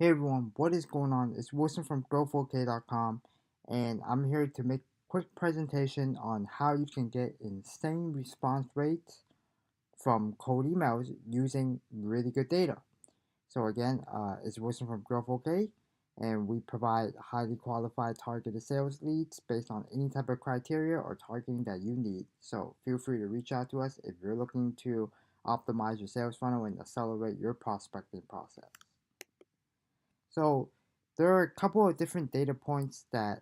Hey everyone, what is going on? It's Wilson from growth4k.com, and I'm here to make a quick presentation on how you can get insane response rates from cold emails using really good data. So again, it's Wilson from growth4k, and we provide highly qualified targeted sales leads based on any type of criteria or targeting that you need. So feel free to reach out to us if you're looking to optimize your sales funnel and accelerate your prospecting process. So there are a couple of different data points that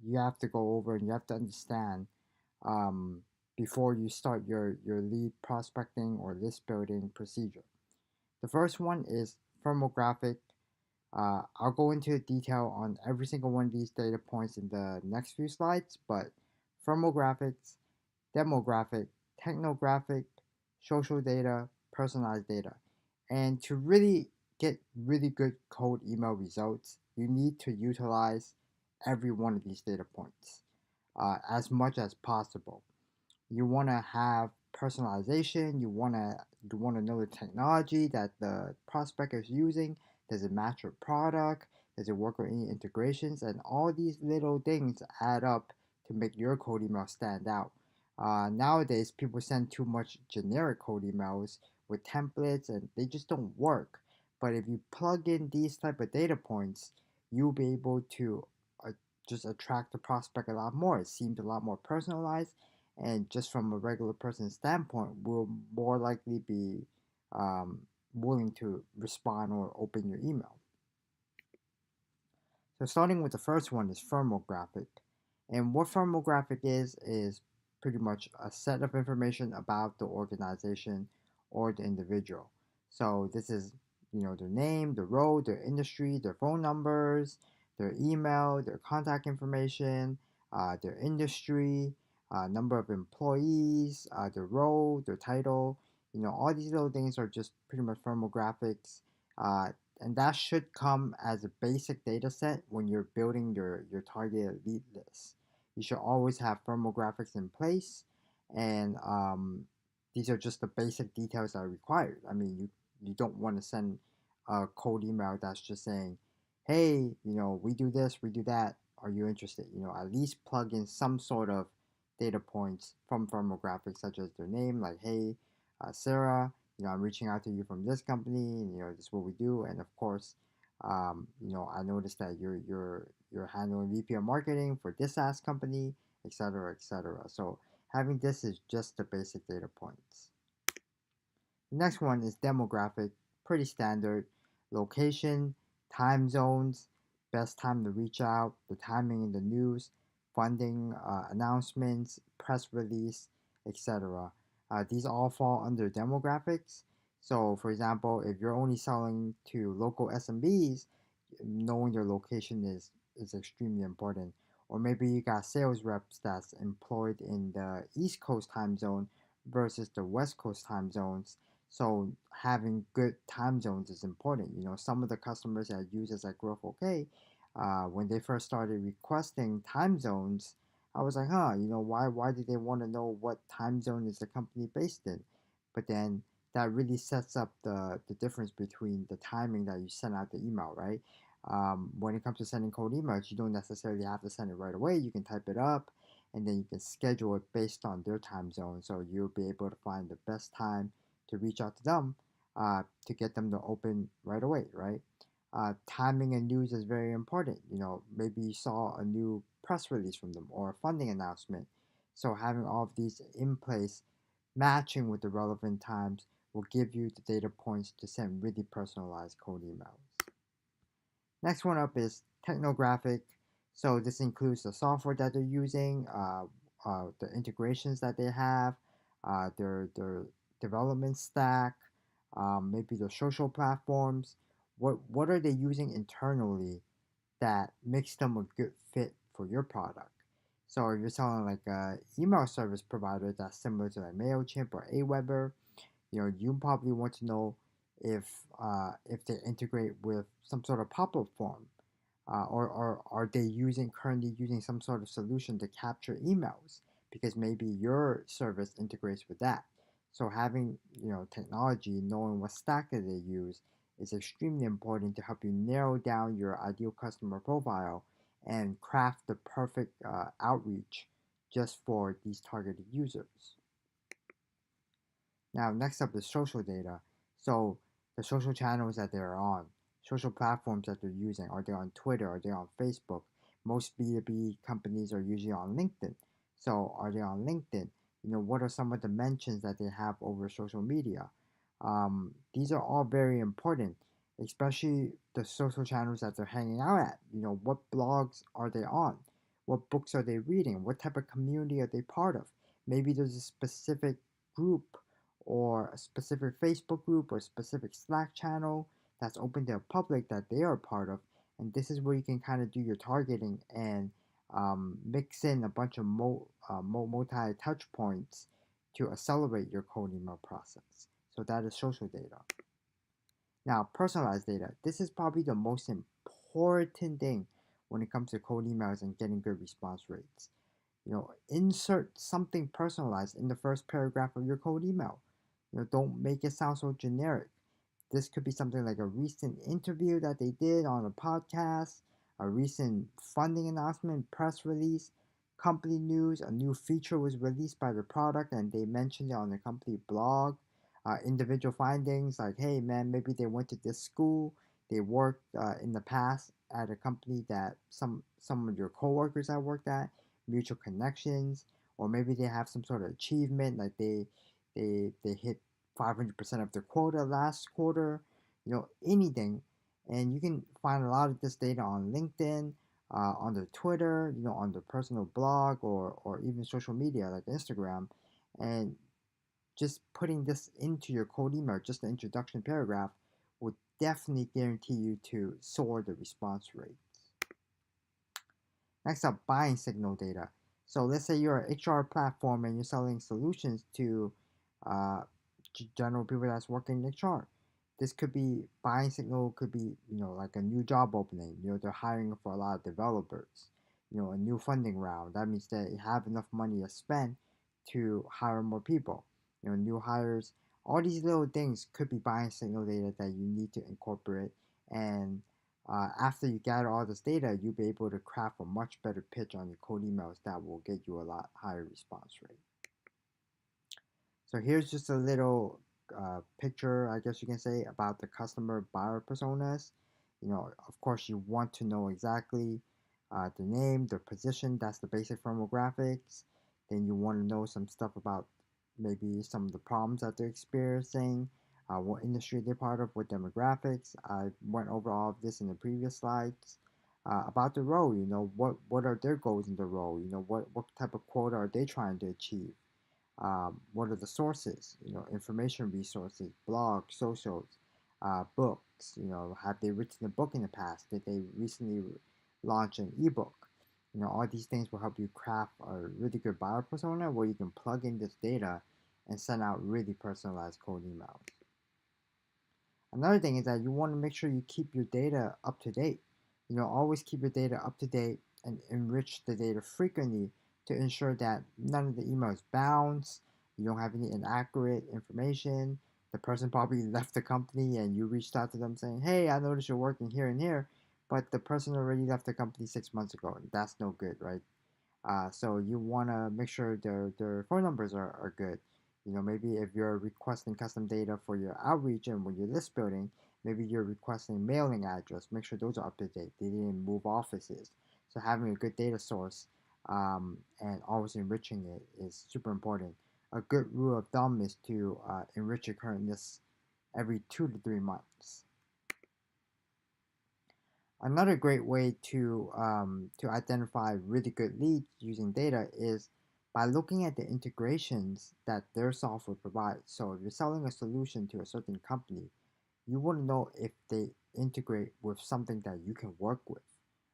you have to go over and you have to understand um, before you start your lead prospecting or list building procedure. The first one is firmographic. I'll go into detail on every single one of these data points in the next few slides, but firmographics, demographic, technographic, social data, personalized data. And to really get really good cold email results, you need to utilize every one of these data points as much as possible. You want to have personalization. You want to know the technology that the prospect is using. Does it match your product? Does it work with any integrations? And all these little things add up to make your cold email stand out. Nowadays, people send too much generic cold emails with templates, and they just don't work. But if you plug in these type of data points, you'll be able to uh, just attract the prospect a lot more. It seems a lot more personalized, and just from a regular person's standpoint, will more likely be um, willing to respond or open your email. So starting with the first one is firmographic. And what firmographic is pretty much a set of information about the organization or the individual. So this is, their name, their role, their industry, their phone numbers, their email, their contact information, their industry, number of employees, their role, their title. All these little things are just pretty much firmographics. Uh, and that should come as a basic data set when you're building your target lead list. You should always have firmographics in place, and these are just the basic details that are required. I mean, you don't want to send a cold email that's just saying, hey, we do this, we do that. Are you interested? At least plug in some sort of data points from firmographics, such as their name, like, hey, Sarah, I'm reaching out to you from this company, and this is what we do. And of course, I noticed that you're handling VP of marketing for this SaaS company, etc., etc. So having this is just the basic data points. The next one is demographic, pretty standard. Location, time zones, best time to reach out, the timing in the news, funding announcements, press release, etc. These all fall under demographics. So, for example, if you're only selling to local SMBs, knowing your location is extremely important. Or maybe you got sales reps that's employed in the East Coast time zone versus the West Coast time zones, so having good time zones is important. Some of the customers that use us at Growth OK, when they first started requesting time zones, I was like, huh, why do they want to know what time zone is the company based in? But then that really sets up the difference between the timing that you send out the email, right? When it comes to sending cold emails, you don't necessarily have to send it right away. You can type it up and then you can schedule it based on their time zone. So you'll be able to find the best time to reach out to them to get them to open right away, right? Timing and news is very important. Maybe you saw a new press release from them or a funding announcement. So having all of these in place, matching with the relevant times, will give you the data points to send really personalized cold emails. Next one up is Technographic. So this includes the software that they're using, the integrations that they have, their development stack, maybe their social platforms. What are they using internally that makes them a good fit for your product? So if you're selling like a email service provider that's similar to like Mailchimp or Aweber, you probably want to know if they integrate with some sort of pop-up form, or are they currently using some sort of solution to capture emails because maybe your service integrates with that. So having technology, knowing what stack that they use is extremely important to help you narrow down your ideal customer profile and craft the perfect outreach just for these targeted users. Now, next up is social data. So, the social channels that they're on, social platforms that they're using. Are they on Twitter? Are they on Facebook? Most B2B companies are usually on LinkedIn. So, are they on LinkedIn? What are some of the mentions that they have over social media? These are all very important, especially the social channels that they're hanging out at. What blogs are they on? What books are they reading? What type of community are they part of? Maybe there's a specific group or a specific Facebook group or a specific Slack channel that's open to the public that they are part of. And this is where you can kind of do your targeting and mix in a bunch of multi touch points to accelerate your cold email process. So that is social data. Now, personalized data. This is probably the most important thing when it comes to cold emails and getting good response rates. Insert something personalized in the first paragraph of your cold email. Don't make it sound so generic. This could be something like a recent interview that they did on a podcast, a recent funding announcement, press release, company news, a new feature was released by the product and they mentioned it on the company blog, individual findings like, hey man, maybe they went to this school, they worked in the past at a company that some of your coworkers have worked at, mutual connections, or maybe they have some sort of achievement like they hit 500% of their quota last quarter, anything. And you can find a lot of this data on LinkedIn, on their Twitter, on their personal blog, or even social media like Instagram. And just putting this into your cold email, just the introduction paragraph, would definitely guarantee you to soar the response rate. Next up, buying signal data. So let's say you're an HR platform and you're selling solutions to uh, general people that's working in HR. This could be buying signal, could be like a new job opening. They're hiring for a lot of developers. A new funding round. That means they have enough money to spend to hire more people. New hires. All these little things could be buying signal data that you need to incorporate and after you gather all this data, you'll be able to craft a much better pitch on your cold emails that will get you a lot higher response rate. So here's just a little picture, I guess you can say, about the customer buyer personas. Of course, you want to know exactly the name, the position. That's the basic firmographics. Then you want to know some stuff about maybe some of the problems that they're experiencing, what industry they're part of, what demographics. I went over all of this in the previous slides. About the role, what are their goals in the role? What type of quota are they trying to achieve? What are the sources? Information resources, blogs, socials, books. Have they written a book in the past? Did they recently launch an ebook? All these things will help you craft a really good buyer persona where you can plug in this data and send out really personalized cold emails. Another thing is that you want to make sure you keep your data up to date. Always keep your data up to date and enrich the data frequently to ensure that none of the emails bounce, you don't have any inaccurate information. The person probably left the company and you reached out to them saying, hey, I noticed you're working here and here, but the person already left the company 6 months ago. That's no good, right? So you want to make sure their phone numbers are good. Maybe if you're requesting custom data for your outreach and when you're list building, maybe you're requesting mailing address. Make sure those are up to date. They didn't move offices. So having a good data source and always enriching it is super important. A good rule of thumb is to enrich your current list every 2 to 3 months. Another great way to identify really good leads using data is by looking at the integrations that their software provides. So if you're selling a solution to a certain company, you want to know if they integrate with something that you can work with,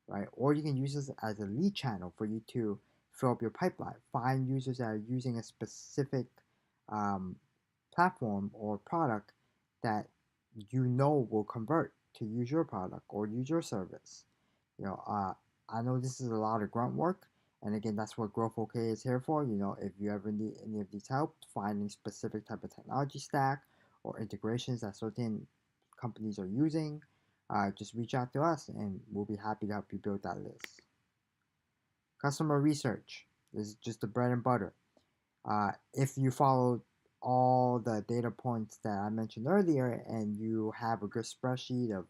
right? Or you can use this as a lead channel for you to fill up your pipeline. Find users that are using a specific um, platform or product that will convert to use your product or use your service. You know, uh, I know this is a lot of grunt work, and again, that's what Growth OK is here for. If you ever need any of these help finding specific type of technology stack or integrations that certain companies are using, just reach out to us and we'll be happy to help you build that list. Customer research is just the bread and butter. If you follow all the data points that I mentioned earlier and you have a good spreadsheet of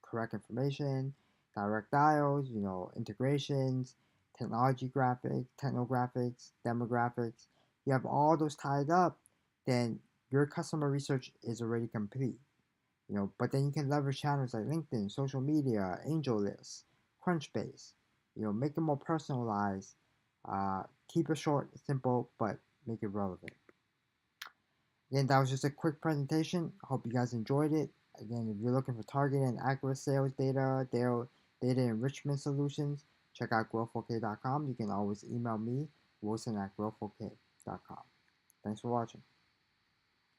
correct information, direct dials, integrations, technographics, demographics, you have all those tied up, then your customer research is already complete. But then you can leverage channels like LinkedIn, social media, angel lists, Crunchbase. Make it more personalized. Keep it short, simple, but make it relevant. Again, that was just a quick presentation. I hope you guys enjoyed it. Again, if you're looking for targeted and accurate sales data enrichment solutions, check out growth4k.com. You can always email me, Wilson at growth4k.com. Thanks for watching.